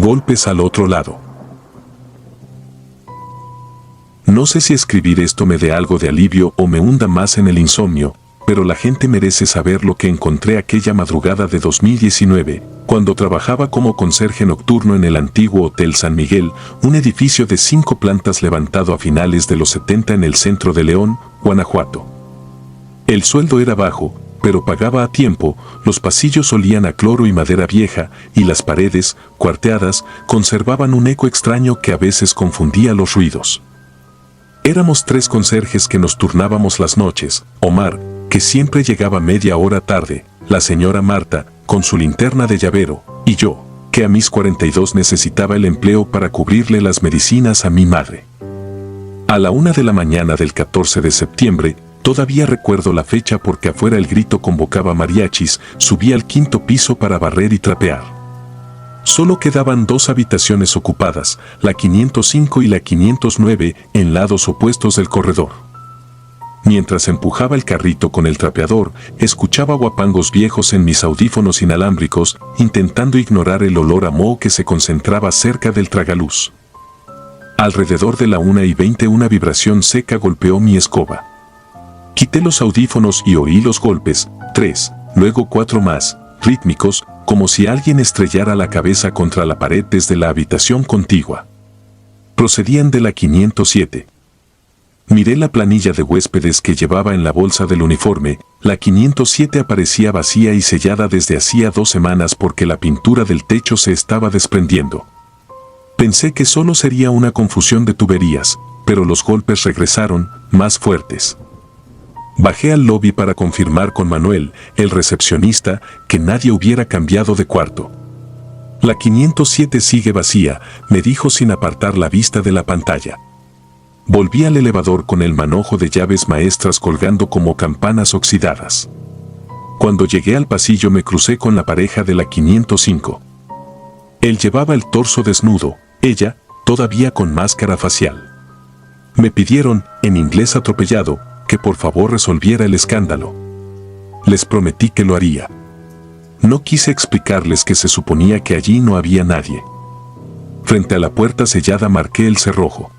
Golpes al otro lado. No sé si escribir esto me dé algo de alivio o me hunda más en el insomnio, pero la gente merece saber lo que encontré aquella madrugada de 2019, cuando trabajaba como conserje nocturno en el antiguo Hotel San Miguel, un edificio de 5 plantas levantado a finales de los 70 en el centro de León, Guanajuato. El sueldo era bajo, pero pagaba a tiempo, los pasillos olían a cloro y madera vieja, y las paredes, cuarteadas, conservaban un eco extraño que a veces confundía los ruidos. Éramos 3 conserjes que nos turnábamos las noches: Omar, que siempre llegaba media hora tarde, la señora Marta, con su linterna de llavero, y yo, que a mis 42 necesitaba el empleo para cubrirle las medicinas a mi madre. A la 1 de la mañana del 14 de septiembre, todavía recuerdo la fecha porque afuera el grito convocaba mariachis, subí al 5º piso para barrer y trapear. Solo quedaban 2 habitaciones ocupadas, la 505 y la 509, en lados opuestos del corredor. Mientras empujaba el carrito con el trapeador, escuchaba guapangos viejos en mis audífonos inalámbricos, intentando ignorar el olor a moho que se concentraba cerca del tragaluz. Alrededor de la 1:20 una vibración seca golpeó mi escoba. Quité los audífonos y oí los golpes, 3, luego 4 más, rítmicos, como si alguien estrellara la cabeza contra la pared desde la habitación contigua. Procedían de la 507. Miré la planilla de huéspedes que llevaba en la bolsa del uniforme. La 507 aparecía vacía y sellada desde hacía 2 semanas porque la pintura del techo se estaba desprendiendo. Pensé que solo sería una confusión de tuberías, pero los golpes regresaron, más fuertes. Bajé al lobby para confirmar con Manuel, el recepcionista, que nadie hubiera cambiado de cuarto. La 507 sigue vacía, me dijo sin apartar la vista de la pantalla. Volví al elevador con el manojo de llaves maestras colgando como campanas oxidadas. Cuando llegué al pasillo me crucé con la pareja de la 505. Él llevaba el torso desnudo, ella, todavía con máscara facial. Me pidieron, en inglés atropellado, que por favor resolviera el escándalo. Les prometí que lo haría. No quise explicarles que se suponía que allí no había nadie. Frente a la puerta sellada marqué el cerrojo.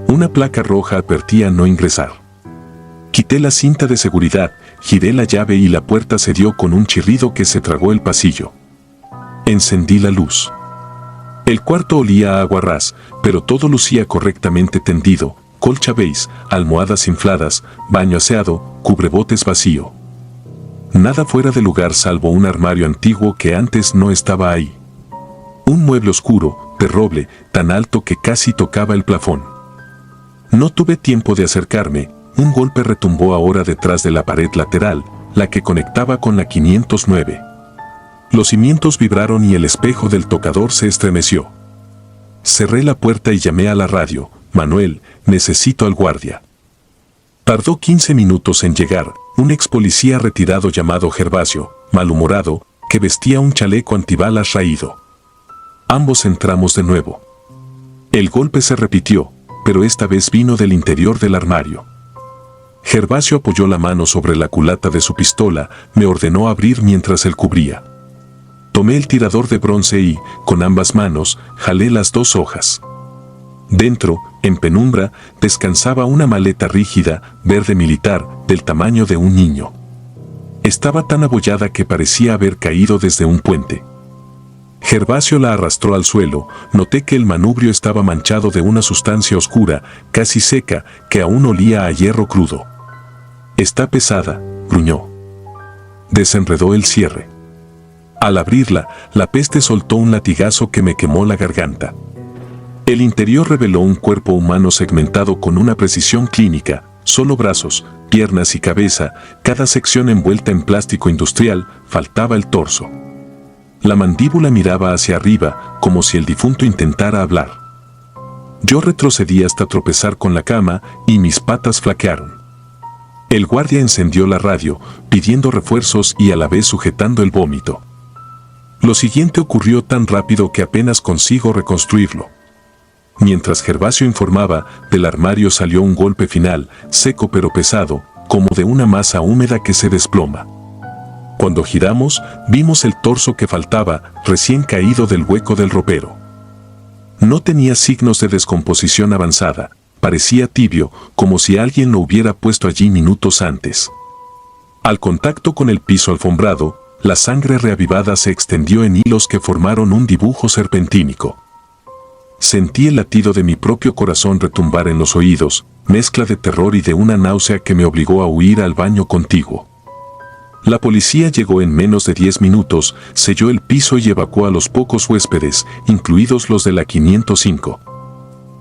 Una placa roja advertía no ingresar. Quité la cinta de seguridad, giré la llave y la puerta se dio con un chirrido que se tragó el pasillo. Encendí la luz. El cuarto olía a aguarrás, pero todo lucía correctamente tendido: colcha beige, almohadas infladas, baño aseado, cubrebotes vacío. Nada fuera de lugar salvo un armario antiguo que antes no estaba ahí. Un mueble oscuro, de roble, tan alto que casi tocaba el plafón. No tuve tiempo de acercarme, un golpe retumbó ahora detrás de la pared lateral, la que conectaba con la 509. Los cimientos vibraron y el espejo del tocador se estremeció. Cerré la puerta y llamé a la radio: Manuel, necesito al guardia. Tardó 15 minutos en llegar, un ex policía retirado llamado Gervasio, malhumorado, que vestía un chaleco antibalas raído. Ambos entramos de nuevo. El golpe se repitió, pero esta vez vino del interior del armario. Gervasio apoyó la mano sobre la culata de su pistola, me ordenó abrir mientras él cubría. Tomé el tirador de bronce y, con ambas manos, jalé las 2 hojas. Dentro, en penumbra, descansaba una maleta rígida, verde militar, del tamaño de un niño. Estaba tan abollada que parecía haber caído desde un puente. Gervasio la arrastró al suelo, noté que el manubrio estaba manchado de una sustancia oscura, casi seca, que aún olía a hierro crudo. Está pesada, gruñó. Desenredó el cierre. Al abrirla, la peste soltó un latigazo que me quemó la garganta. El interior reveló un cuerpo humano segmentado con una precisión clínica, solo brazos, piernas y cabeza, cada sección envuelta en plástico industrial, faltaba el torso. La mandíbula miraba hacia arriba, como si el difunto intentara hablar. Yo retrocedí hasta tropezar con la cama, y mis patas flaquearon. El guardia encendió la radio, pidiendo refuerzos y a la vez sujetando el vómito. Lo siguiente ocurrió tan rápido que apenas consigo reconstruirlo. Mientras Gervasio informaba, del armario salió un golpe final, seco pero pesado, como de una masa húmeda que se desploma. Cuando giramos, vimos el torso que faltaba, recién caído del hueco del ropero. No tenía signos de descomposición avanzada, parecía tibio, como si alguien lo hubiera puesto allí minutos antes. Al contacto con el piso alfombrado, la sangre reavivada se extendió en hilos que formaron un dibujo serpentínico. Sentí el latido de mi propio corazón retumbar en los oídos, mezcla de terror y de una náusea que me obligó a huir al baño contiguo. La policía llegó en menos de 10 minutos, selló el piso y evacuó a los pocos huéspedes, incluidos los de la 505.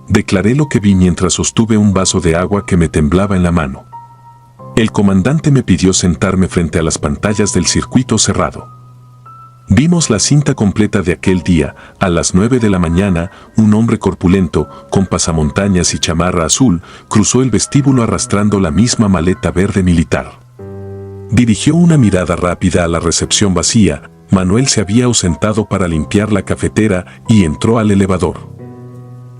Declaré lo que vi mientras sostuve un vaso de agua que me temblaba en la mano. El comandante me pidió sentarme frente a las pantallas del circuito cerrado. Vimos la cinta completa de aquel día. A las 9 de la mañana, un hombre corpulento, con pasamontañas y chamarra azul, cruzó el vestíbulo arrastrando la misma maleta verde militar. Dirigió una mirada rápida a la recepción vacía. Manuel se había ausentado para limpiar la cafetera y entró al elevador.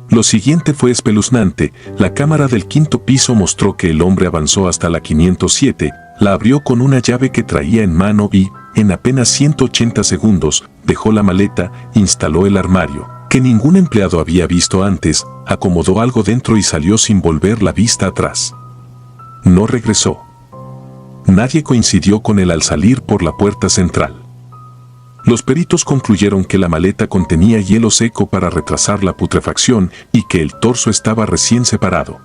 Lo siguiente fue espeluznante. La cámara del 5º piso mostró que el hombre avanzó hasta la 507, la abrió con una llave que traía en mano y, en apenas 180 segundos, dejó la maleta, instaló el armario, que ningún empleado había visto antes, acomodó algo dentro y salió sin volver la vista atrás. No regresó. Nadie coincidió con él al salir por la puerta central. Los peritos concluyeron que la maleta contenía hielo seco para retrasar la putrefacción y que el torso estaba recién separado.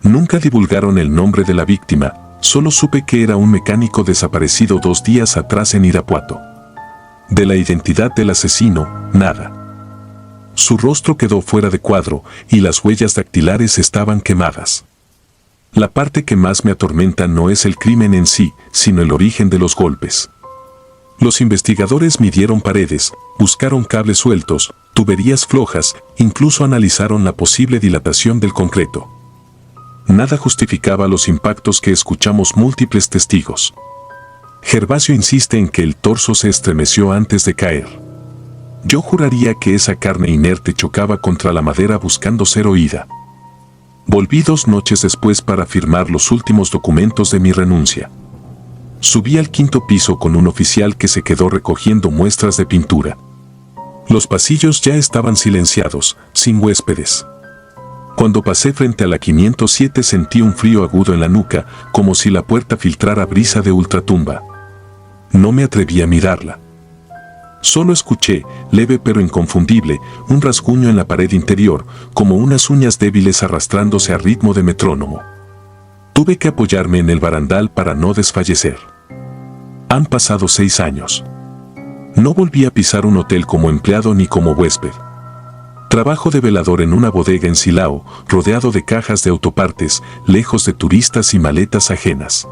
Nunca divulgaron el nombre de la víctima, solo supe que era un mecánico desaparecido 2 días atrás en Irapuato. De la identidad del asesino, nada. Su rostro quedó fuera de cuadro y las huellas dactilares estaban quemadas. La parte que más me atormenta no es el crimen en sí, sino el origen de los golpes. Los investigadores midieron paredes, buscaron cables sueltos, tuberías flojas, incluso analizaron la posible dilatación del concreto. Nada justificaba los impactos que escuchamos múltiples testigos. Gervasio insiste en que el torso se estremeció antes de caer. Yo juraría que esa carne inerte chocaba contra la madera buscando ser oída. Volví 2 noches después para firmar los últimos documentos de mi renuncia. Subí al 5º piso con un oficial que se quedó recogiendo muestras de pintura. Los pasillos ya estaban silenciados, sin huéspedes. Cuando pasé frente a la 507 sentí un frío agudo en la nuca, como si la puerta filtrara brisa de ultratumba. No me atreví a mirarla. Solo escuché, leve pero inconfundible, un rasguño en la pared interior, como unas uñas débiles arrastrándose a ritmo de metrónomo. Tuve que apoyarme en el barandal para no desfallecer. Han pasado 6 años. No volví a pisar un hotel como empleado ni como huésped. Trabajo de velador en una bodega en Silao, rodeado de cajas de autopartes, lejos de turistas y maletas ajenas.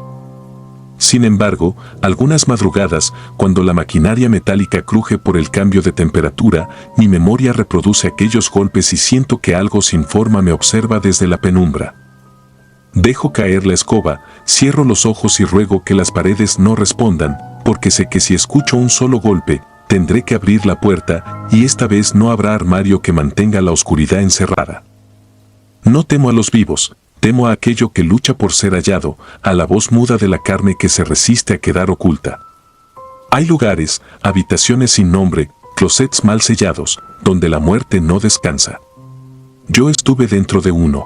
Sin embargo, algunas madrugadas, cuando la maquinaria metálica cruje por el cambio de temperatura, mi memoria reproduce aquellos golpes y siento que algo sin forma me observa desde la penumbra. Dejo caer la escoba, cierro los ojos y ruego que las paredes no respondan, porque sé que si escucho un solo golpe, tendré que abrir la puerta, y esta vez no habrá armario que mantenga la oscuridad encerrada. No temo a los vivos, temo a aquello que lucha por ser hallado, a la voz muda de la carne que se resiste a quedar oculta. Hay lugares, habitaciones sin nombre, closets mal sellados, donde la muerte no descansa. Yo estuve dentro de uno.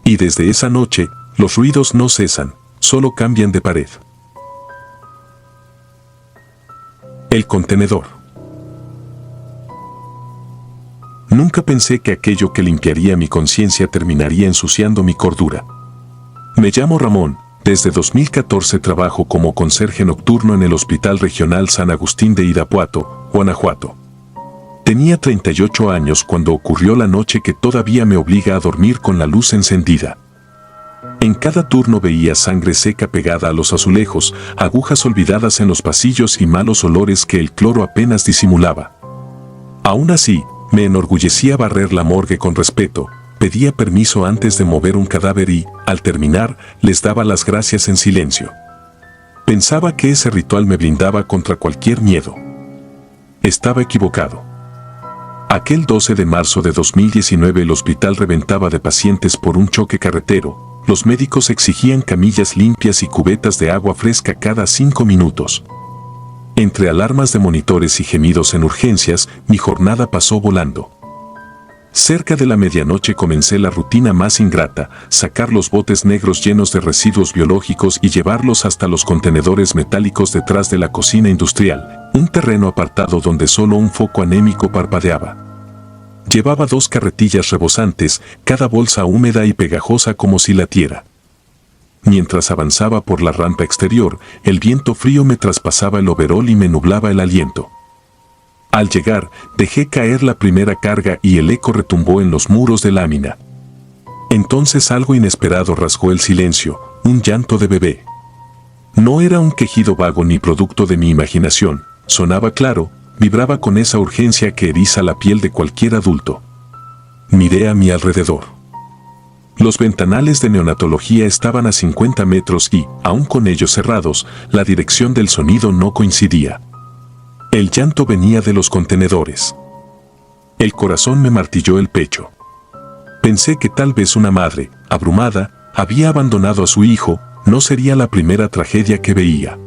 Y desde esa noche, los ruidos no cesan, solo cambian de pared. El contenedor. Nunca pensé que aquello que limpiaría mi conciencia terminaría ensuciando mi cordura. Me llamo Ramón, desde 2014 trabajo como conserje nocturno en el Hospital Regional San Agustín de Irapuato, Guanajuato. Tenía 38 años cuando ocurrió la noche que todavía me obliga a dormir con la luz encendida. En cada turno veía sangre seca pegada a los azulejos, agujas olvidadas en los pasillos y malos olores que el cloro apenas disimulaba. Aún así, me enorgullecía barrer la morgue con respeto, pedía permiso antes de mover un cadáver y, al terminar, les daba las gracias en silencio. Pensaba que ese ritual me blindaba contra cualquier miedo. Estaba equivocado. Aquel 12 de marzo de 2019 el hospital reventaba de pacientes por un choque carretero. Los médicos exigían camillas limpias y cubetas de agua fresca cada 5 minutos. Entre alarmas de monitores y gemidos en urgencias, mi jornada pasó volando. Cerca de la medianoche comencé la rutina más ingrata, sacar los botes negros llenos de residuos biológicos y llevarlos hasta los contenedores metálicos detrás de la cocina industrial, un terreno apartado donde solo un foco anémico parpadeaba. Llevaba 2 carretillas rebosantes, cada bolsa húmeda y pegajosa como si latiera. Mientras avanzaba por la rampa exterior, el viento frío me traspasaba el overol y me nublaba el aliento. Al llegar, dejé caer la primera carga y el eco retumbó en los muros de lámina. Entonces algo inesperado rasgó el silencio, un llanto de bebé. No era un quejido vago ni producto de mi imaginación, sonaba claro, vibraba con esa urgencia que eriza la piel de cualquier adulto. Miré a mi alrededor. Los ventanales de neonatología estaban a 50 metros y, aun con ellos cerrados, la dirección del sonido no coincidía. El llanto venía de los contenedores. El corazón me martilló el pecho. Pensé que tal vez una madre, abrumada, había abandonado a su hijo, no sería la primera tragedia que veía.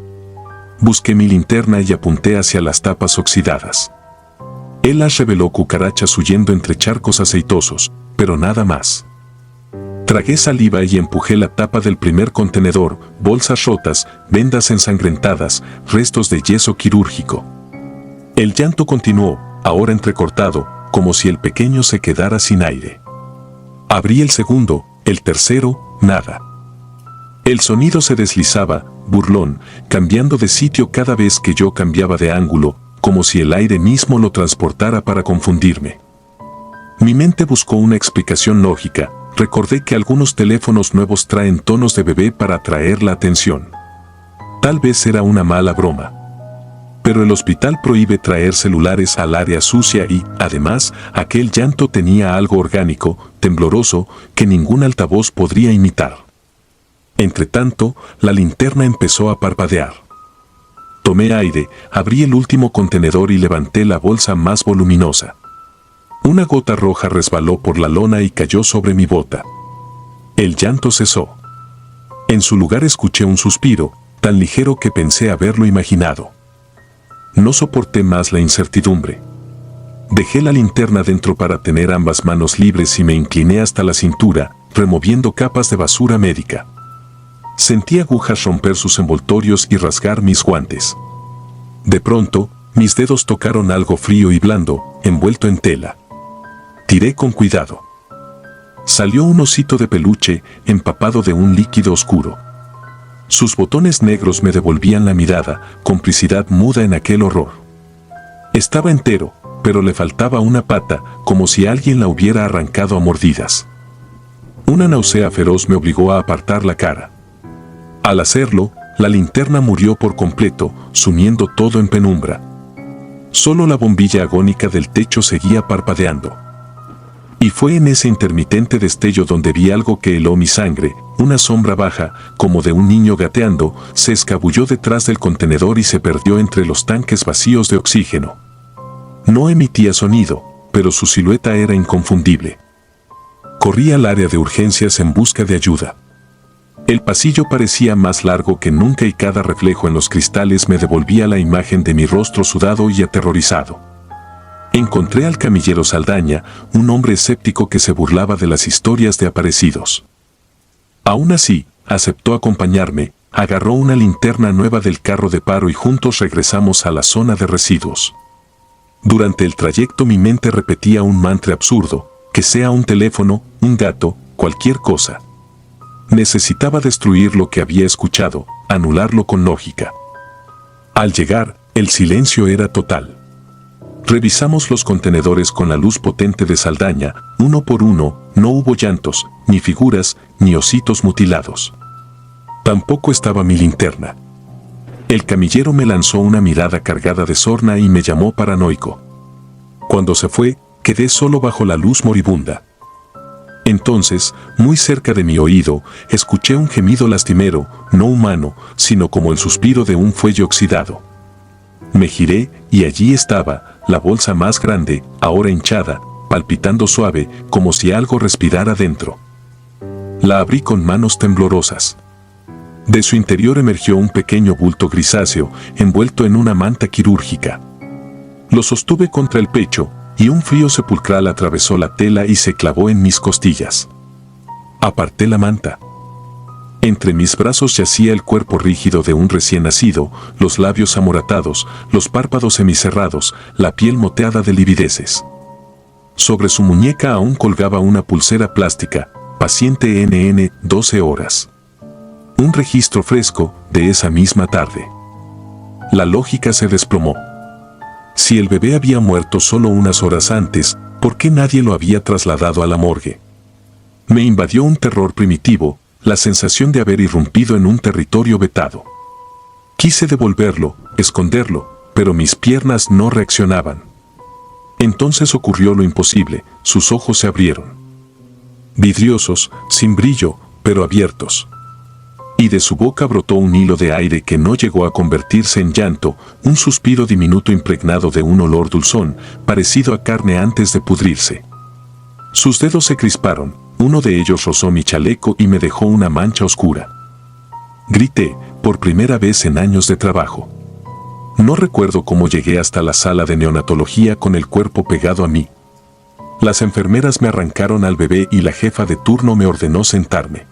Busqué mi linterna y apunté hacia las tapas oxidadas. Él las reveló cucarachas huyendo entre charcos aceitosos, pero nada más. Tragué saliva y empujé la tapa del primer contenedor, bolsas rotas, vendas ensangrentadas, restos de yeso quirúrgico. El llanto continuó, ahora entrecortado, como si el pequeño se quedara sin aire. Abrí el segundo, el tercero, nada. El sonido se deslizaba, burlón, cambiando de sitio cada vez que yo cambiaba de ángulo, como si el aire mismo lo transportara para confundirme. Mi mente buscó una explicación lógica, recordé que algunos teléfonos nuevos traen tonos de bebé para atraer la atención. Tal vez era una mala broma. Pero el hospital prohíbe traer celulares al área sucia y, además, aquel llanto tenía algo orgánico, tembloroso, que ningún altavoz podría imitar. Entretanto, la linterna empezó a parpadear. Tomé aire, abrí el último contenedor y levanté la bolsa más voluminosa. Una gota roja resbaló por la lona y cayó sobre mi bota. El llanto cesó. En su lugar escuché un suspiro, tan ligero que pensé haberlo imaginado. No soporté más la incertidumbre. Dejé la linterna dentro para tener ambas manos libres y me incliné hasta la cintura, removiendo capas de basura médica. Sentí agujas romper sus envoltorios y rasgar mis guantes. De pronto, mis dedos tocaron algo frío y blando, envuelto en tela. Tiré con cuidado. Salió un osito de peluche, empapado de un líquido oscuro. Sus botones negros me devolvían la mirada, complicidad muda en aquel horror. Estaba entero, pero le faltaba una pata, como si alguien la hubiera arrancado a mordidas. Una náusea feroz me obligó a apartar la cara. Al hacerlo, la linterna murió por completo, sumiendo todo en penumbra. Solo la bombilla agónica del techo seguía parpadeando. Y fue en ese intermitente destello donde vi algo que heló mi sangre, una sombra baja, como de un niño gateando, se escabulló detrás del contenedor y se perdió entre los tanques vacíos de oxígeno. No emitía sonido, pero su silueta era inconfundible. Corrí al área de urgencias en busca de ayuda. El pasillo parecía más largo que nunca y cada reflejo en los cristales me devolvía la imagen de mi rostro sudado y aterrorizado. Encontré al camillero Saldaña, un hombre escéptico que se burlaba de las historias de aparecidos. Aún así, aceptó acompañarme, agarró una linterna nueva del carro de paro y juntos regresamos a la zona de residuos. Durante el trayecto mi mente repetía un mantra absurdo, que sea un teléfono, un gato, cualquier cosa. Necesitaba destruir lo que había escuchado, anularlo con lógica. Al llegar, el silencio era total. Revisamos los contenedores con la luz potente de Saldaña, uno por uno, no hubo llantos, ni figuras, ni ositos mutilados. Tampoco estaba mi linterna. El camillero me lanzó una mirada cargada de sorna y me llamó paranoico. Cuando se fue, quedé solo bajo la luz moribunda. Entonces, muy cerca de mi oído, escuché un gemido lastimero, no humano, sino como el suspiro de un fuelle oxidado. Me giré y allí estaba, la bolsa más grande, ahora hinchada, palpitando suave, como si algo respirara dentro. La abrí con manos temblorosas. De su interior emergió un pequeño bulto grisáceo, envuelto en una manta quirúrgica. Lo sostuve contra el pecho, y un frío sepulcral atravesó la tela y se clavó en mis costillas. Aparté la manta. Entre mis brazos yacía el cuerpo rígido de un recién nacido, los labios amoratados, los párpados semicerrados, la piel moteada de livideces. Sobre su muñeca aún colgaba una pulsera plástica, paciente NN, 12 horas. Un registro fresco de esa misma tarde. La lógica se desplomó. Si el bebé había muerto solo unas horas antes, ¿por qué nadie lo había trasladado a la morgue? Me invadió un terror primitivo, la sensación de haber irrumpido en un territorio vetado. Quise devolverlo, esconderlo, pero mis piernas no reaccionaban. Entonces ocurrió lo imposible, sus ojos se abrieron. Vidriosos, sin brillo, pero abiertos. Y de su boca brotó un hilo de aire que no llegó a convertirse en llanto, un suspiro diminuto impregnado de un olor dulzón, parecido a carne antes de pudrirse. Sus dedos se crisparon, uno de ellos rozó mi chaleco y me dejó una mancha oscura. Grité, por primera vez en años de trabajo. No recuerdo cómo llegué hasta la sala de neonatología con el cuerpo pegado a mí. Las enfermeras me arrancaron al bebé y la jefa de turno me ordenó sentarme.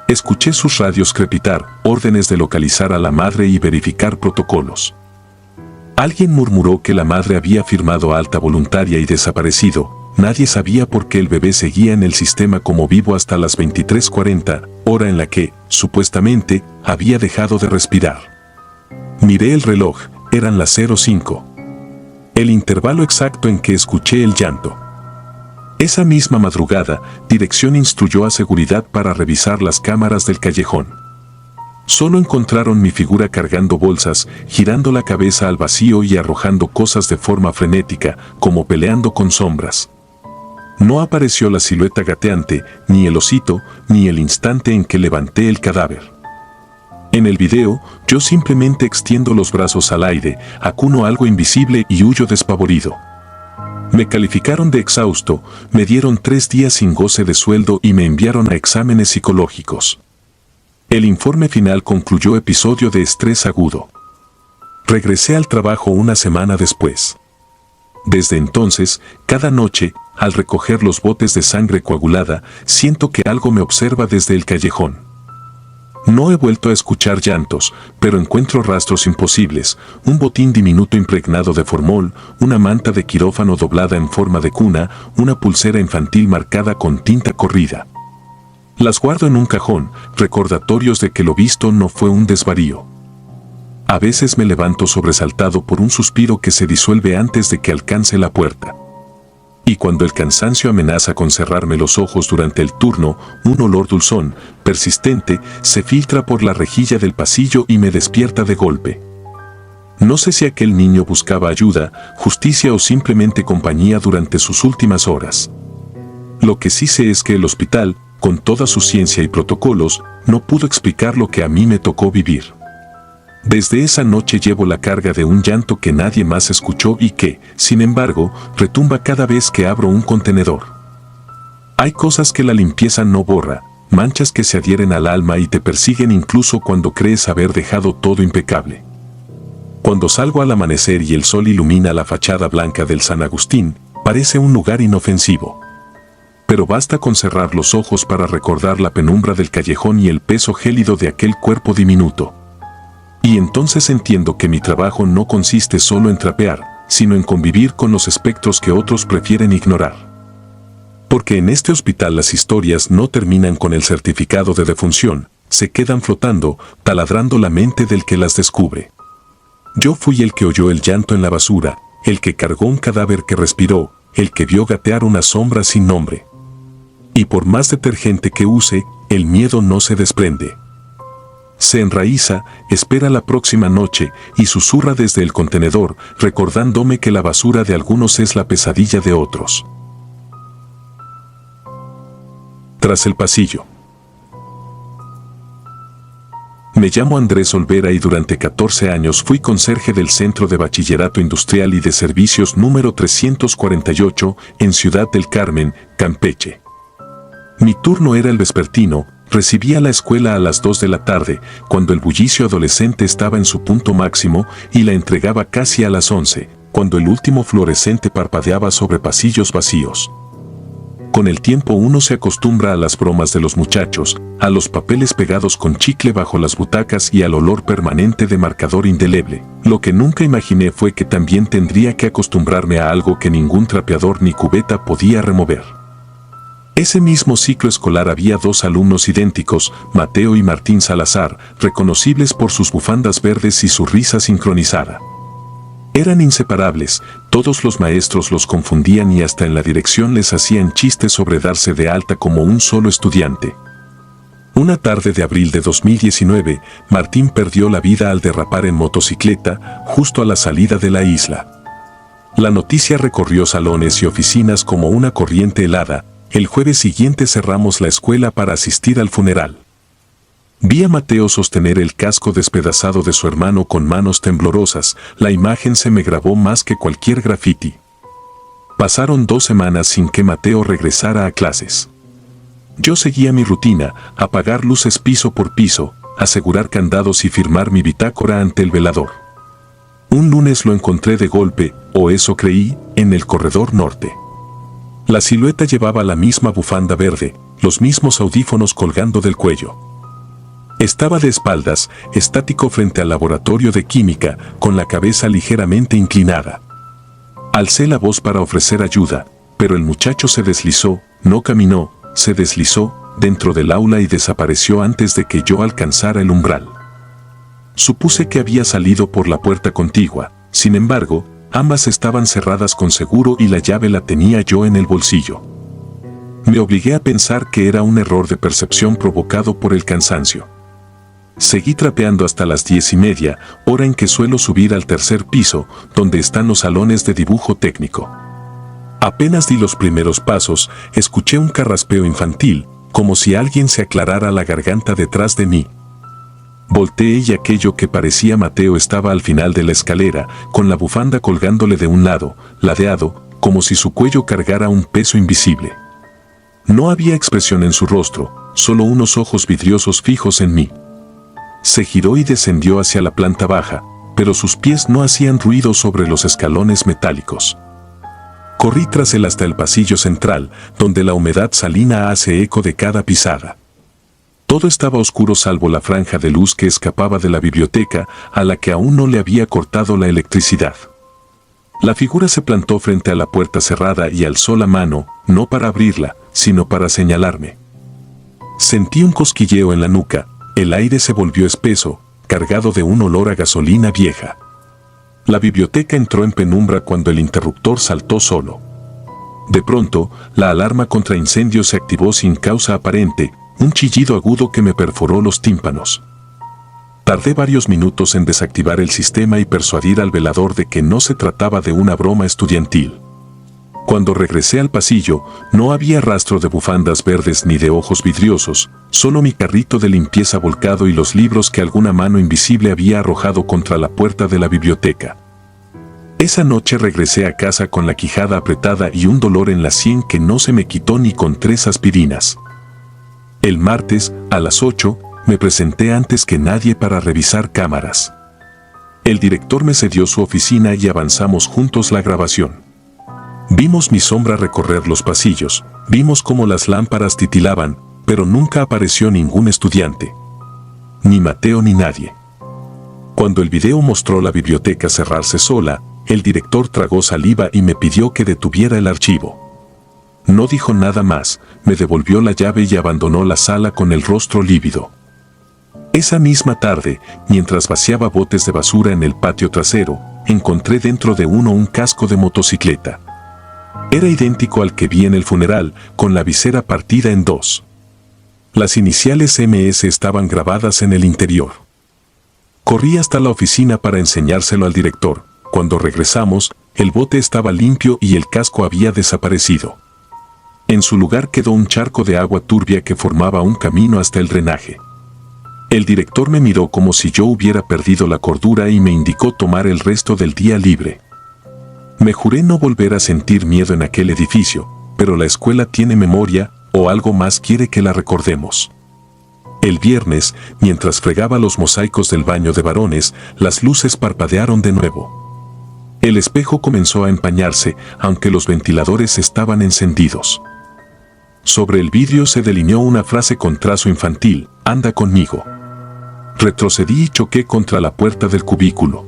Escuché sus radios crepitar, órdenes de localizar a la madre y verificar protocolos. Alguien murmuró que la madre había firmado alta voluntaria y desaparecido. Nadie sabía por qué el bebé seguía en el sistema como vivo hasta las 23:40, hora en la que, supuestamente, había dejado de respirar. Miré el reloj, eran las 05. El intervalo exacto en que escuché el llanto. Esa misma madrugada, dirección instruyó a seguridad para revisar las cámaras del callejón. Solo encontraron mi figura cargando bolsas, girando la cabeza al vacío y arrojando cosas de forma frenética, como peleando con sombras. No apareció la silueta gateante, ni el osito, ni el instante en que levanté el cadáver. En el video, yo simplemente extiendo los brazos al aire, acuno algo invisible y huyo despavorido. Me calificaron de exhausto, me dieron 3 días sin goce de sueldo y me enviaron a exámenes psicológicos. El informe final concluyó episodio de estrés agudo. Regresé al trabajo una semana después. Desde entonces, cada noche, al recoger los botes de sangre coagulada, siento que algo me observa desde el callejón. No he vuelto a escuchar llantos, pero encuentro rastros imposibles, un botín diminuto impregnado de formol, una manta de quirófano doblada en forma de cuna, una pulsera infantil marcada con tinta corrida. Las guardo en un cajón, recordatorios de que lo visto no fue un desvarío. A veces me levanto sobresaltado por un suspiro que se disuelve antes de que alcance la puerta. Y cuando el cansancio amenaza con cerrarme los ojos durante el turno, un olor dulzón, persistente, se filtra por la rejilla del pasillo y me despierta de golpe. No sé si aquel niño buscaba ayuda, justicia o simplemente compañía durante sus últimas horas. Lo que sí sé es que el hospital, con toda su ciencia y protocolos, no pudo explicar lo que a mí me tocó vivir. Desde esa noche llevo la carga de un llanto que nadie más escuchó y que, sin embargo, retumba cada vez que abro un contenedor. Hay cosas que la limpieza no borra, manchas que se adhieren al alma y te persiguen incluso cuando crees haber dejado todo impecable. Cuando salgo al amanecer y el sol ilumina la fachada blanca del San Agustín, parece un lugar inofensivo. Pero basta con cerrar los ojos para recordar la penumbra del callejón y el peso gélido de aquel cuerpo diminuto. Y entonces entiendo que mi trabajo no consiste solo en trapear, sino en convivir con los espectros que otros prefieren ignorar. Porque en este hospital las historias no terminan con el certificado de defunción, se quedan flotando, taladrando la mente del que las descubre. Yo fui el que oyó el llanto en la basura, el que cargó un cadáver que respiró, el que vio gatear una sombra sin nombre. Y por más detergente que use, el miedo no se desprende. Se enraiza, espera la próxima noche y susurra desde el contenedor, recordándome que la basura de algunos es la pesadilla de otros. Tras el pasillo. Me llamo Andrés Olvera y durante 14 años fui conserje del Centro de Bachillerato Industrial y de Servicios número 348 en Ciudad del Carmen, Campeche. Mi turno era el vespertino. Recibía la escuela a las 2 de la tarde, cuando el bullicio adolescente estaba en su punto máximo, y la entregaba casi a las 11, cuando el último fluorescente parpadeaba sobre pasillos vacíos. Con el tiempo uno se acostumbra a las bromas de los muchachos, a los papeles pegados con chicle bajo las butacas y al olor permanente de marcador indeleble. Lo que nunca imaginé fue que también tendría que acostumbrarme a algo que ningún trapeador ni cubeta podía remover. Ese mismo ciclo escolar había dos alumnos idénticos, Mateo y Martín Salazar, reconocibles por sus bufandas verdes y su risa sincronizada. Eran inseparables, todos los maestros los confundían y hasta en la dirección les hacían chistes sobre darse de alta como un solo estudiante. Una tarde de abril de 2019, Martín perdió la vida al derrapar en motocicleta justo a la salida de la isla. La noticia recorrió salones y oficinas como una corriente helada. El jueves siguiente cerramos la escuela para asistir al funeral. Vi a Mateo sostener el casco despedazado de su hermano con manos temblorosas. La imagen se me grabó más que cualquier graffiti. Pasaron 2 semanas sin que Mateo regresara a clases. Yo seguía mi rutina, apagar luces piso por piso, asegurar candados y firmar mi bitácora ante el velador. Un lunes lo encontré de golpe, o eso creí, en el corredor norte. La silueta llevaba la misma bufanda verde, los mismos audífonos colgando del cuello. Estaba de espaldas, estático frente al laboratorio de química, con la cabeza ligeramente inclinada. Alcé la voz para ofrecer ayuda, pero el muchacho se deslizó, no caminó, se deslizó dentro del aula y desapareció antes de que yo alcanzara el umbral. Supuse que había salido por la puerta contigua, sin embargo, ambas estaban cerradas con seguro y la llave la tenía yo en el bolsillo. Me obligué a pensar que era un error de percepción provocado por el cansancio. Seguí trapeando hasta las 10:30, hora en que suelo subir al tercer piso, donde están los salones de dibujo técnico. Apenas di los primeros pasos, escuché un carraspeo infantil, como si alguien se aclarara la garganta detrás de mí. Volteé y aquello que parecía Mateo estaba al final de la escalera, con la bufanda colgándole de un lado, ladeado, como si su cuello cargara un peso invisible. No había expresión en su rostro, solo unos ojos vidriosos fijos en mí. Se giró y descendió hacia la planta baja, pero sus pies no hacían ruido sobre los escalones metálicos. Corrí tras él hasta el pasillo central, donde la humedad salina hace eco de cada pisada. Todo estaba oscuro salvo la franja de luz que escapaba de la biblioteca, a la que aún no le había cortado la electricidad. La figura se plantó frente a la puerta cerrada y alzó la mano, no para abrirla, sino para señalarme. Sentí un cosquilleo en la nuca. El aire se volvió espeso, cargado de un olor a gasolina vieja. La biblioteca entró en penumbra cuando el interruptor saltó solo. De pronto, la alarma contra incendios se activó sin causa aparente, un chillido agudo que me perforó los tímpanos. Tardé varios minutos en desactivar el sistema y persuadir al velador de que no se trataba de una broma estudiantil. Cuando regresé al pasillo, no había rastro de bufandas verdes ni de ojos vidriosos, solo mi carrito de limpieza volcado y los libros que alguna mano invisible había arrojado contra la puerta de la biblioteca. Esa noche regresé a casa con la quijada apretada y un dolor en la sien que no se me quitó ni con 3 aspirinas. El martes, a las 8, me presenté antes que nadie para revisar cámaras. El director me cedió su oficina y avanzamos juntos la grabación. Vimos mi sombra recorrer los pasillos, vimos cómo las lámparas titilaban, pero nunca apareció ningún estudiante. Ni Mateo ni nadie. Cuando el video mostró la biblioteca cerrarse sola, el director tragó saliva y me pidió que detuviera el archivo. No dijo nada más, me devolvió la llave y abandonó la sala con el rostro lívido. Esa misma tarde, mientras vaciaba botes de basura en el patio trasero, encontré dentro de uno un casco de motocicleta. Era idéntico al que vi en el funeral, con la visera partida en 2. Las iniciales MS estaban grabadas en el interior. Corrí hasta la oficina para enseñárselo al director. Cuando regresamos, el bote estaba limpio y el casco había desaparecido. En su lugar quedó un charco de agua turbia que formaba un camino hasta el drenaje. El director me miró como si yo hubiera perdido la cordura y me indicó tomar el resto del día libre. Me juré no volver a sentir miedo en aquel edificio, pero la escuela tiene memoria, o algo más quiere que la recordemos. El viernes, mientras fregaba los mosaicos del baño de varones, las luces parpadearon de nuevo. El espejo comenzó a empañarse, aunque los ventiladores estaban encendidos. Sobre el vidrio se delineó una frase con trazo infantil: «Anda conmigo». Retrocedí y choqué contra la puerta del cubículo.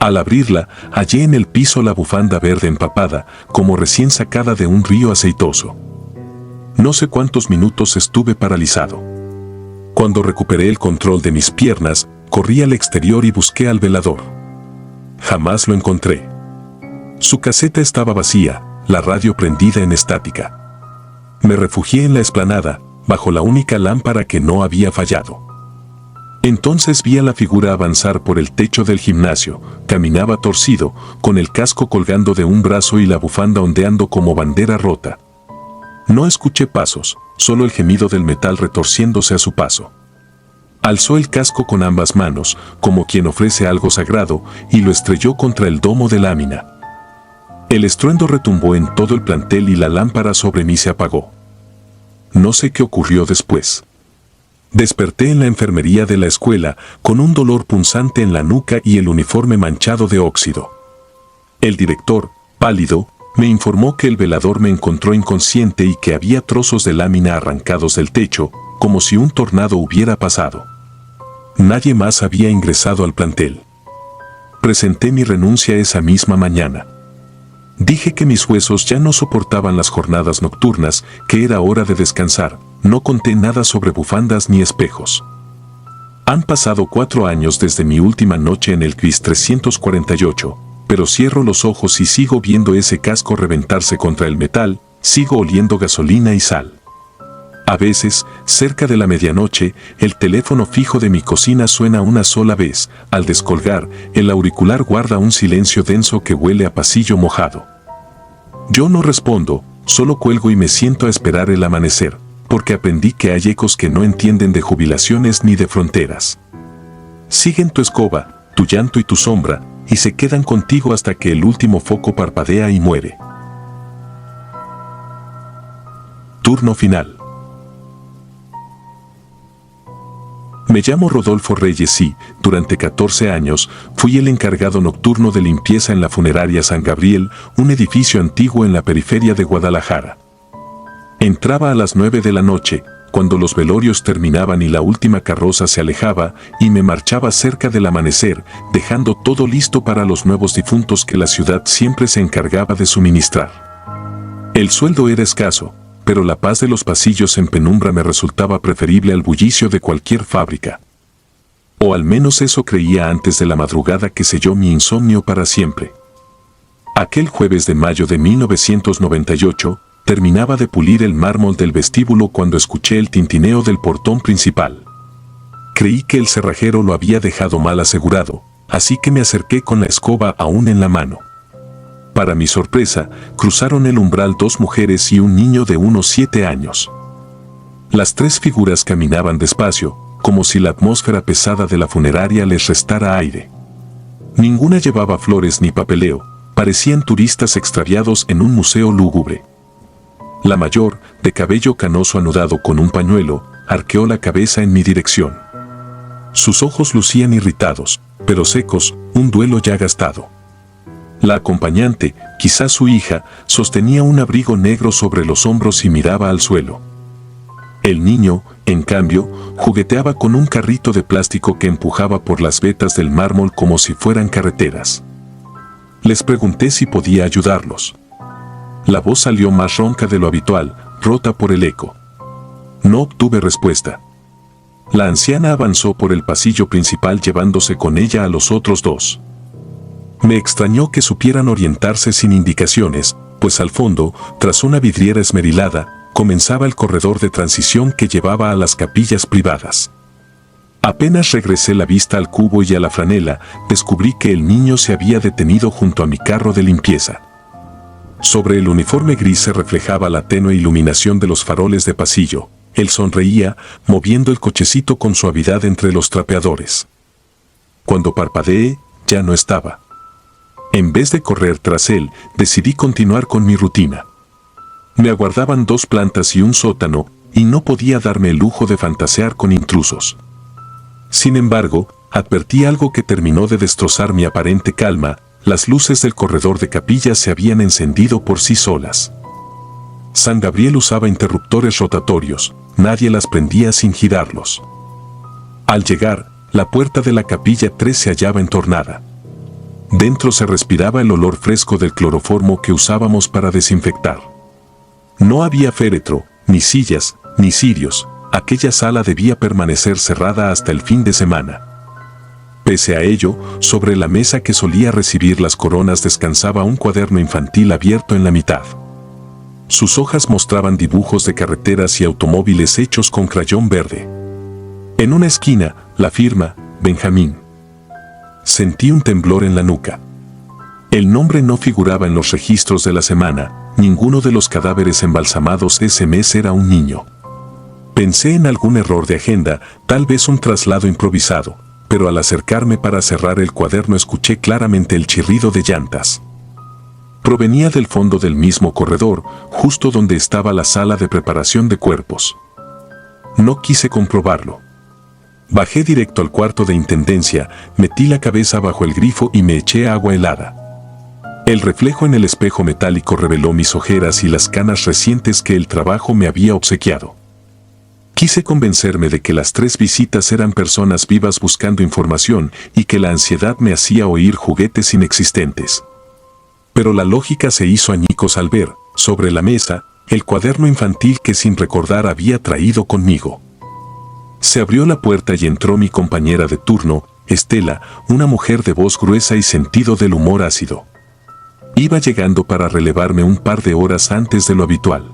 Al abrirla, hallé en el piso la bufanda verde empapada, como recién sacada de un río aceitoso. No sé cuántos minutos estuve paralizado. Cuando recuperé el control de mis piernas, corrí al exterior y busqué al velador. Jamás lo encontré. Su caseta estaba vacía, la radio prendida en estática. Me refugié en la explanada, bajo la única lámpara que no había fallado. Entonces vi a la figura avanzar por el techo del gimnasio. Caminaba torcido, con el casco colgando de un brazo y la bufanda ondeando como bandera rota. No escuché pasos, solo el gemido del metal retorciéndose a su paso. Alzó el casco con ambas manos, como quien ofrece algo sagrado, y lo estrelló contra el domo de lámina. El estruendo retumbó en todo el plantel y la lámpara sobre mí se apagó. No sé qué ocurrió después. Desperté en la enfermería de la escuela, con un dolor punzante en la nuca y el uniforme manchado de óxido. El director, pálido, me informó que el velador me encontró inconsciente y que había trozos de lámina arrancados del techo, como si un tornado hubiera pasado. Nadie más había ingresado al plantel. Presenté mi renuncia esa misma mañana. Dije que mis huesos ya no soportaban las jornadas nocturnas, que era hora de descansar. No conté nada sobre bufandas ni espejos. Han pasado 4 años desde mi última noche en el CRIS 348, pero cierro los ojos y sigo viendo ese casco reventarse contra el metal, sigo oliendo gasolina y sal. A veces, cerca de la medianoche, el teléfono fijo de mi cocina suena una sola vez. Al descolgar, el auricular guarda un silencio denso que huele a pasillo mojado. Yo no respondo, solo cuelgo y me siento a esperar el amanecer, porque aprendí que hay ecos que no entienden de jubilaciones ni de fronteras. Siguen tu escoba, tu llanto y tu sombra, y se quedan contigo hasta que el último foco parpadea y muere. Turno final. Me llamo Rodolfo Reyes y, durante 14 años, fui el encargado nocturno de limpieza en la funeraria San Gabriel, un edificio antiguo en la periferia de Guadalajara. Entraba a las 9 de la noche, cuando los velorios terminaban y la última carroza se alejaba, y me marchaba cerca del amanecer, dejando todo listo para los nuevos difuntos que la ciudad siempre se encargaba de suministrar. El sueldo era escaso, pero la paz de los pasillos en penumbra me resultaba preferible al bullicio de cualquier fábrica. O al menos eso creía antes de la madrugada que selló mi insomnio para siempre. Aquel jueves de mayo de 1998, terminaba de pulir el mármol del vestíbulo cuando escuché el tintineo del portón principal. Creí que el cerrajero lo había dejado mal asegurado, así que me acerqué con la escoba aún en la mano. Para mi sorpresa, cruzaron el umbral 2 mujeres y un niño de unos 7 años. Las 3 figuras caminaban despacio, como si la atmósfera pesada de la funeraria les restara aire. Ninguna llevaba flores ni papeleo, parecían turistas extraviados en un museo lúgubre. La mayor, de cabello canoso anudado con un pañuelo, arqueó la cabeza en mi dirección. Sus ojos lucían irritados, pero secos, un duelo ya gastado. La acompañante, quizás su hija, sostenía un abrigo negro sobre los hombros y miraba al suelo. El niño, en cambio, jugueteaba con un carrito de plástico que empujaba por las vetas del mármol como si fueran carreteras. Les pregunté si podía ayudarlos. La voz salió más ronca de lo habitual, rota por el eco. No obtuve respuesta. La anciana avanzó por el pasillo principal llevándose con ella a los otros 2. Me extrañó que supieran orientarse sin indicaciones, pues al fondo, tras una vidriera esmerilada, comenzaba el corredor de transición que llevaba a las capillas privadas. Apenas regresé la vista al cubo y a la franela, descubrí que el niño se había detenido junto a mi carro de limpieza. Sobre el uniforme gris se reflejaba la tenue iluminación de los faroles de pasillo. Él sonreía, moviendo el cochecito con suavidad entre los trapeadores. Cuando parpadeé, ya no estaba. En vez de correr tras él, decidí continuar con mi rutina. Me aguardaban 2 plantas y un sótano, y no podía darme el lujo de fantasear con intrusos. Sin embargo, advertí algo que terminó de destrozar mi aparente calma. las luces del corredor de capillas se habían encendido por sí solas. San Gabriel usaba interruptores rotatorios, nadie las prendía sin girarlos. Al llegar, la puerta de la capilla 3 se hallaba entornada. Dentro se respiraba el olor fresco del cloroformo que usábamos para desinfectar. No había féretro, ni sillas, ni cirios, aquella sala debía permanecer cerrada hasta el fin de semana. Pese a ello, sobre la mesa que solía recibir las coronas descansaba un cuaderno infantil abierto en la mitad. Sus hojas mostraban dibujos de carreteras y automóviles hechos con crayón verde. En una esquina, la firma, Benjamín. Sentí un temblor en la nuca. El nombre no figuraba en los registros de la semana, ninguno de los cadáveres embalsamados ese mes era un niño. Pensé en algún error de agenda, tal vez un traslado improvisado, pero al acercarme para cerrar el cuaderno escuché claramente el chirrido de llantas. Provenía del fondo del mismo corredor, justo donde estaba la sala de preparación de cuerpos. No quise comprobarlo. Bajé directo al cuarto de intendencia, metí la cabeza bajo el grifo y me eché agua helada. El reflejo en el espejo metálico reveló mis ojeras y las canas recientes que el trabajo me había obsequiado. Quise convencerme de que las 3 visitas eran personas vivas buscando información y que la ansiedad me hacía oír juguetes inexistentes. Pero la lógica se hizo añicos al ver, sobre la mesa, el cuaderno infantil que sin recordar había traído conmigo. Se abrió la puerta y entró mi compañera de turno, Estela, una mujer de voz gruesa y sentido del humor ácido. Iba llegando para relevarme un par de horas antes de lo habitual.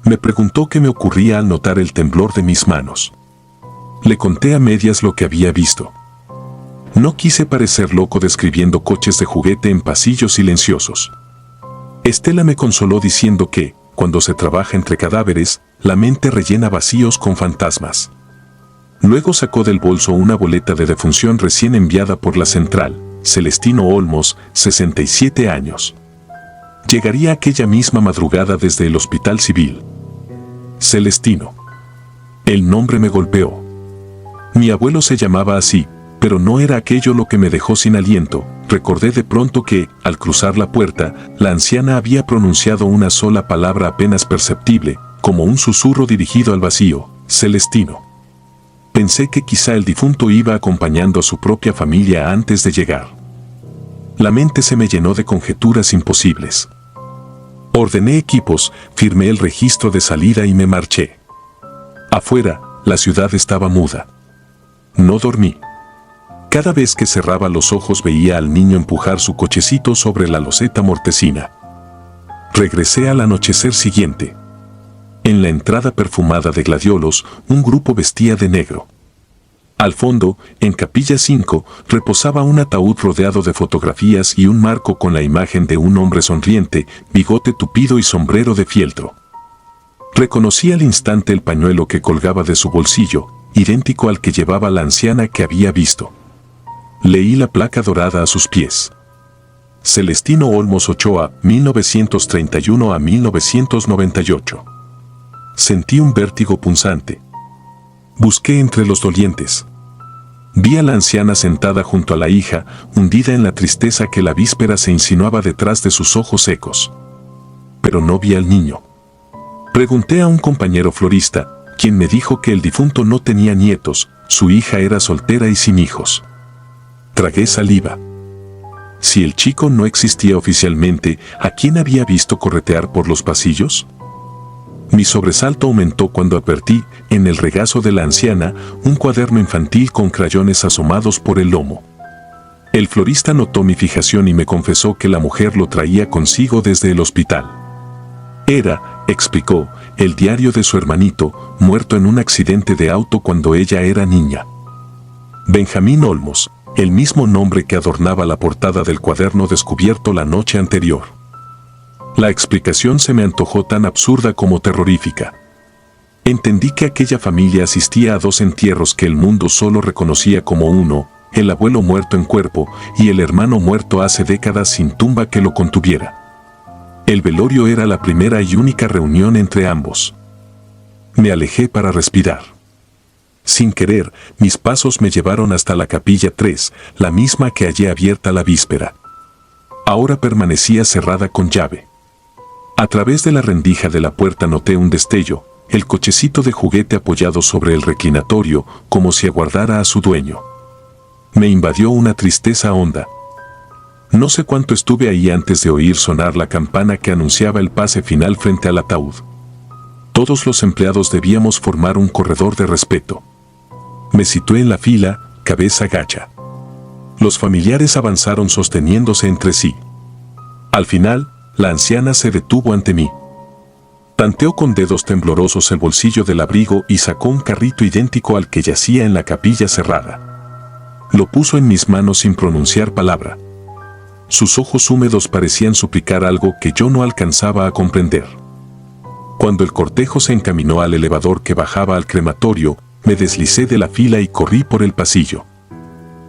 Me preguntó qué me ocurría al notar el temblor de mis manos. Le conté a medias lo que había visto. No quise parecer loco describiendo coches de juguete en pasillos silenciosos. Estela me consoló diciendo que, cuando se trabaja entre cadáveres, la mente rellena vacíos con fantasmas. Luego sacó del bolso una boleta de defunción recién enviada por la central, Celestino Olmos, 67 años. Llegaría aquella misma madrugada desde el hospital civil. Celestino. El nombre me golpeó. Mi abuelo se llamaba así, pero no era aquello lo que me dejó sin aliento. Recordé de pronto que, al cruzar la puerta, la anciana había pronunciado una sola palabra apenas perceptible, como un susurro dirigido al vacío: Celestino. Pensé que quizá el difunto iba acompañando a su propia familia antes de llegar. La mente se me llenó de conjeturas imposibles. Ordené equipos, firmé el registro de salida y me marché. Afuera, la ciudad estaba muda. No dormí. Cada vez que cerraba los ojos veía al niño empujar su cochecito sobre la loseta mortecina. Regresé al anochecer siguiente. En la entrada perfumada de gladiolos, un grupo vestía de negro. Al fondo, en capilla 5, reposaba un ataúd rodeado de fotografías y un marco con la imagen de un hombre sonriente, bigote tupido y sombrero de fieltro. Reconocí al instante el pañuelo que colgaba de su bolsillo, idéntico al que llevaba la anciana que había visto. Leí la placa dorada a sus pies. Celestino Olmos Ochoa, 1931 a 1998. Sentí un vértigo punzante. Busqué entre los dolientes. Vi a la anciana sentada junto a la hija, hundida en la tristeza que la víspera se insinuaba detrás de sus ojos secos. Pero no vi al niño. Pregunté a un compañero florista, quien me dijo que el difunto no tenía nietos, su hija era soltera y sin hijos. Tragué saliva. Si el chico no existía oficialmente, ¿a quién había visto corretear por los pasillos? Mi sobresalto aumentó cuando advertí, en el regazo de la anciana, un cuaderno infantil con crayones asomados por el lomo. El florista notó mi fijación y me confesó que la mujer lo traía consigo desde el hospital. Era, explicó, el diario de su hermanito, muerto en un accidente de auto cuando ella era niña. Benjamín Olmos, el mismo nombre que adornaba la portada del cuaderno descubierto la noche anterior. La explicación se me antojó tan absurda como terrorífica. Entendí que aquella familia asistía a 2 entierros que el mundo solo reconocía como uno, el abuelo muerto en cuerpo y el hermano muerto hace décadas sin tumba que lo contuviera. El velorio era la primera y única reunión entre ambos. Me alejé para respirar. Sin querer, mis pasos me llevaron hasta la capilla 3, la misma que hallé abierta la víspera. Ahora permanecía cerrada con llave. A través de la rendija de la puerta noté un destello, el cochecito de juguete apoyado sobre el reclinatorio, como si aguardara a su dueño. Me invadió una tristeza honda. No sé cuánto estuve ahí antes de oír sonar la campana que anunciaba el pase final frente al ataúd. Todos los empleados debíamos formar un corredor de respeto. Me situé en la fila, cabeza gacha. Los familiares avanzaron sosteniéndose entre sí. Al final, la anciana se detuvo ante mí. Tanteó con dedos temblorosos el bolsillo del abrigo y sacó un carrito idéntico al que yacía en la capilla cerrada. Lo puso en mis manos sin pronunciar palabra. Sus ojos húmedos parecían suplicar algo que yo no alcanzaba a comprender. Cuando el cortejo se encaminó al elevador que bajaba al crematorio, me deslicé de la fila y corrí por el pasillo.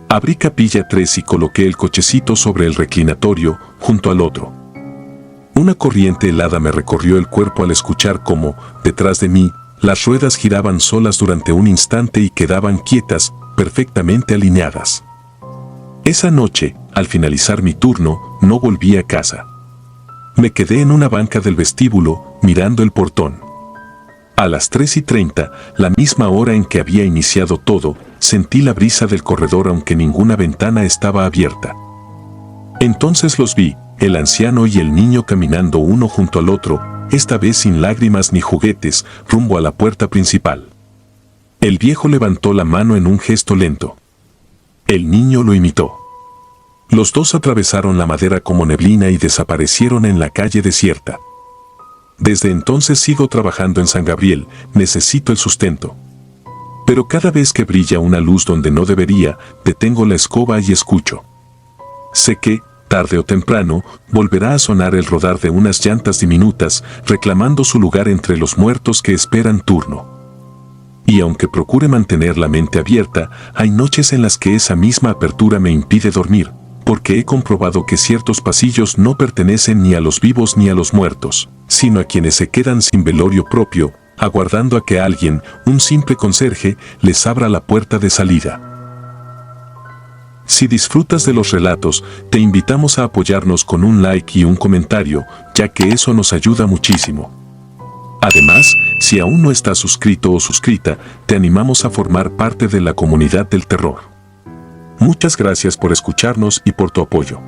Abrí capilla 3 y coloqué el cochecito sobre el reclinatorio, junto al otro. Una corriente helada me recorrió el cuerpo al escuchar cómo, detrás de mí, las ruedas giraban solas durante un instante y quedaban quietas, perfectamente alineadas. Esa noche, al finalizar mi turno, no volví a casa. Me quedé en una banca del vestíbulo, mirando el portón. A las 3:30, la misma hora en que había iniciado todo, sentí la brisa del corredor aunque ninguna ventana estaba abierta. Entonces los vi, el anciano y el niño caminando uno junto al otro, esta vez sin lágrimas ni juguetes, rumbo a la puerta principal. El viejo levantó la mano en un gesto lento. El niño lo imitó. Los dos atravesaron la madera como neblina y desaparecieron en la calle desierta. Desde entonces sigo trabajando en San Gabriel, necesito el sustento. Pero cada vez que brilla una luz donde no debería, detengo la escoba y escucho. Sé que, tarde o temprano, volverá a sonar el rodar de unas llantas diminutas, reclamando su lugar entre los muertos que esperan turno. Y aunque procure mantener la mente abierta, hay noches en las que esa misma apertura me impide dormir, porque he comprobado que ciertos pasillos no pertenecen ni a los vivos ni a los muertos, sino a quienes se quedan sin velorio propio, aguardando a que alguien, un simple conserje, les abra la puerta de salida. Si disfrutas de los relatos, te invitamos a apoyarnos con un like y un comentario, ya que eso nos ayuda muchísimo. Además, si aún no estás suscrito o suscrita, te animamos a formar parte de la comunidad del terror. Muchas gracias por escucharnos y por tu apoyo.